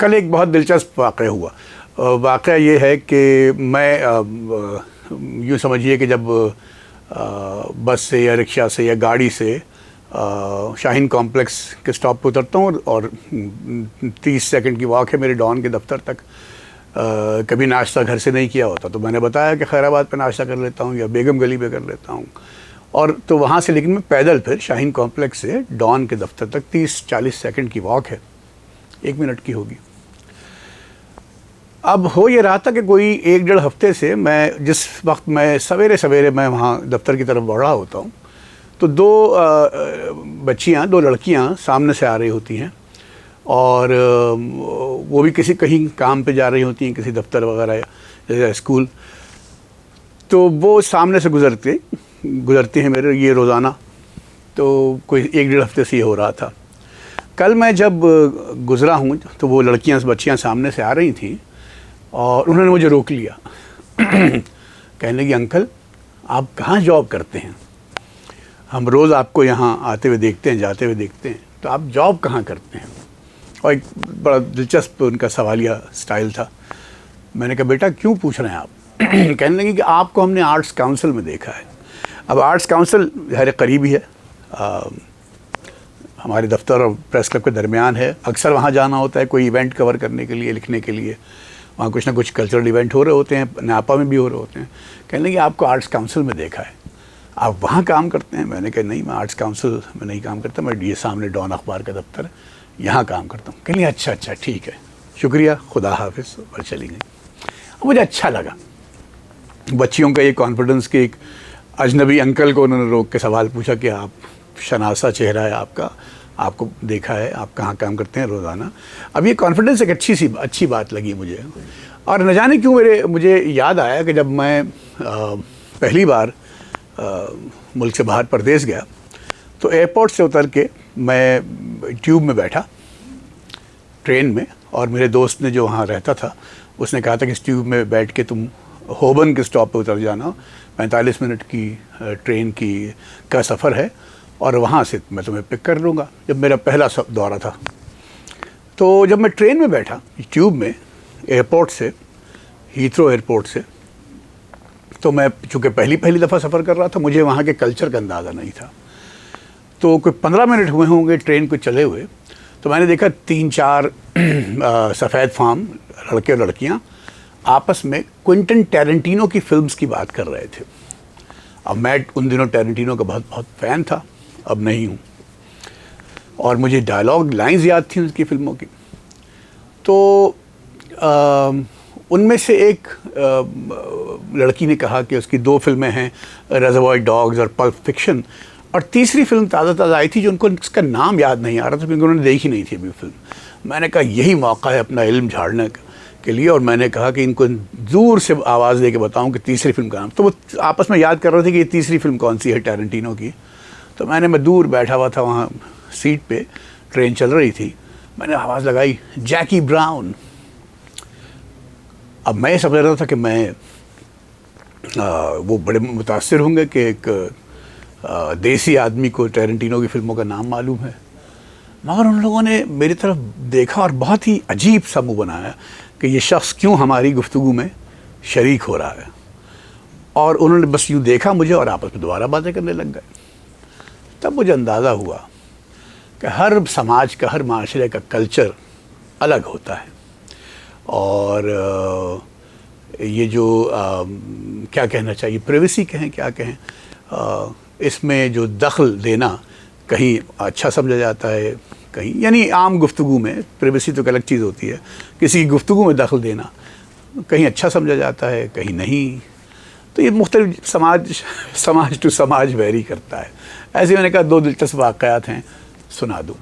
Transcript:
कल एक बहुत दिलचस्प वाक़या हुआ। वाक़या ये है कि मैं यूँ समझिए कि जब बस से या रिक्शा से या गाड़ी से शाहीन कॉम्प्लेक्स के स्टॉप पे उतरता हूँ और 30 सेकंड की वॉक है मेरे डॉन के दफ्तर तक। कभी नाश्ता घर से नहीं किया होता तो मैंने बताया कि खैराबाद पे नाश्ता कर लेता हूँ या बेगम गली पे कर लेता हूँ, और तो वहाँ से लेकिन मैं पैदल फिर शाहीन कॉम्प्लेक्स से डॉन के दफ्तर तक 30-40 सेकंड की वॉक है, 1 मिनट की होगी। अब हो ये रहा था कि कोई 1-1.5 हफ्ते से मैं जिस वक्त मैं सवेरे सवेरे मैं वहाँ दफ्तर की तरफ बढ़ रहा होता हूँ तो 2 लड़कियाँ सामने से आ रही होती हैं, और वो भी कहीं काम पे जा रही होती हैं, किसी दफ्तर वगैरह या स्कूल। तो वो सामने से गुज़रती हैं मेरे, ये रोज़ाना, तो कोई 1-1.5 हफ्ते से ये हो रहा था। कल मैं जब गुज़रा हूँ तो वो बच्चियाँ सामने से आ रही थीं और उन्होंने मुझे रोक लिया। कहने लगी, अंकल आप कहाँ जॉब करते हैं? हम रोज़ आपको यहाँ आते हुए देखते हैं, जाते हुए देखते हैं, तो आप जॉब कहाँ करते हैं? और एक बड़ा दिलचस्प उनका सवालिया स्टाइल था। मैंने कहा, बेटा क्यों पूछ रहे हैं आप? कहने लगी कि आपको हमने आर्ट्स काउंसिल में देखा है। अब आर्ट्स काउंसिल हमारे करीब ही है, हमारे दफ्तर और प्रेस क्लब के दरमियान है। अक्सर वहाँ जाना होता है कोई इवेंट कवर करने के लिए, लिखने के लिए। वहाँ कुछ ना कुछ कल्चरल इवेंट हो रहे होते हैं, नापा में भी हो रहे होते हैं। कहने लगी आपको आर्ट्स काउंसिल में देखा है, आप वहाँ काम करते हैं? मैंने कहा नहीं, मैं आर्ट्स काउंसिल में नहीं काम करता, मैं ये सामने डॉन अखबार का दफ्तर है, यहाँ काम करता हूँ। कहने लगी अच्छा ठीक है, शुक्रिया, खुदा हाफिज़, और चली गई। मुझे अच्छा लगा बच्चियों का ये कॉन्फिडेंस कि एक अजनबी अंकल को उन्होंने रोक के सवाल पूछा कि आप, शनासा चेहरा है आपका, आपको देखा है, आप कहाँ काम करते हैं रोज़ाना। अब ये कॉन्फिडेंस एक अच्छी बात लगी मुझे। और न जाने क्यों मुझे याद आया कि जब मैं पहली बार मुल्क से बाहर परदेश गया तो एयरपोर्ट से उतर के मैं ट्यूब में बैठा, ट्रेन में, और मेरे दोस्त ने जो वहाँ रहता था उसने कहा था कि इस ट्यूब में बैठ के तुम होबन के स्टॉप पे उतर जाना, 45 मिनट की ट्रेन का सफ़र है और वहाँ से मैं तुम्हें पिक कर लूँगा। जब मेरा पहला दौरा था तो जब मैं ट्रेन में बैठा ट्यूब में एयरपोर्ट से, हीथ्रो एयरपोर्ट से, तो मैं चूँकि पहली दफ़ा सफ़र कर रहा था, मुझे वहाँ के कल्चर का अंदाज़ा नहीं था। तो कोई 15 मिनट हुए होंगे ट्रेन को चले हुए, तो मैंने देखा 3-4 सफ़ेद फार्म लड़के और लड़कियाँ आपस में क्विंटन टैरेंटिनो की फ़िल्म्स की बात कर रहे थे। अब मैं उन दिनों टैरेंटिनो का बहुत फ़ैन था, अब नहीं हूँ, और मुझे डायलॉग लाइन्स याद थी उसकी फ़िल्मों की। तो उनमें से एक लड़की ने कहा कि उसकी 2 फिल्में हैं, रिजर्वॉयर डॉग्स और पल्प फिक्शन, और तीसरी फिल्म ताज़ा आई थी जो उनको उसका नाम याद नहीं आ रहा था क्योंकि उन्होंने देखी नहीं थी अभी फिल्म। मैंने कहा यही मौका है अपना इल्म झाड़ने के लिए, और मैंने कहा कि इनको दूर से आवाज़ दे के बताऊँ कि तीसरी फिल्म का नाम। तो वो आपस में याद कर रहे थे कि ये तीसरी फिल्म कौन सी है टैरेंटिनो की। तो मैं दूर बैठा हुआ था वहाँ सीट पे, ट्रेन चल रही थी, मैंने आवाज़ लगाई, जैकी ब्राउन। अब मैं समझ रहा था कि मैं वो बड़े मुतासिर होंगे कि एक देसी आदमी को टैरेंटिनो की फ़िल्मों का नाम मालूम है, मगर उन लोगों ने मेरी तरफ देखा और बहुत ही अजीब सा मुँह बनाया कि ये शख्स क्यों हमारी गुफ्तगू में शरीक हो रहा है, और उन्होंने बस यूँ देखा मुझे और आपस में दोबारा बातें करने लग गए। तब मुझे अंदाज़ा हुआ कि हर समाज का, हर माशरे का कल्चर अलग होता है, और ये जो क्या कहना चाहिए, प्राइवेसी कहें क्या कहें, इसमें जो दखल देना कहीं अच्छा समझा जाता है, कहीं, यानी आम गुफ्तगू में प्राइवेसी तो एक अलग चीज़ होती है, किसी की गुफ्तगू में दखल देना कहीं अच्छा समझा जाता है, कहीं नहीं। तो ये मुख्तलिफ समाज टू समाज वेरी करता है। ऐसे मैंने कहा 2 दिलचस्प वाक़यात हैं, सुना दूँ।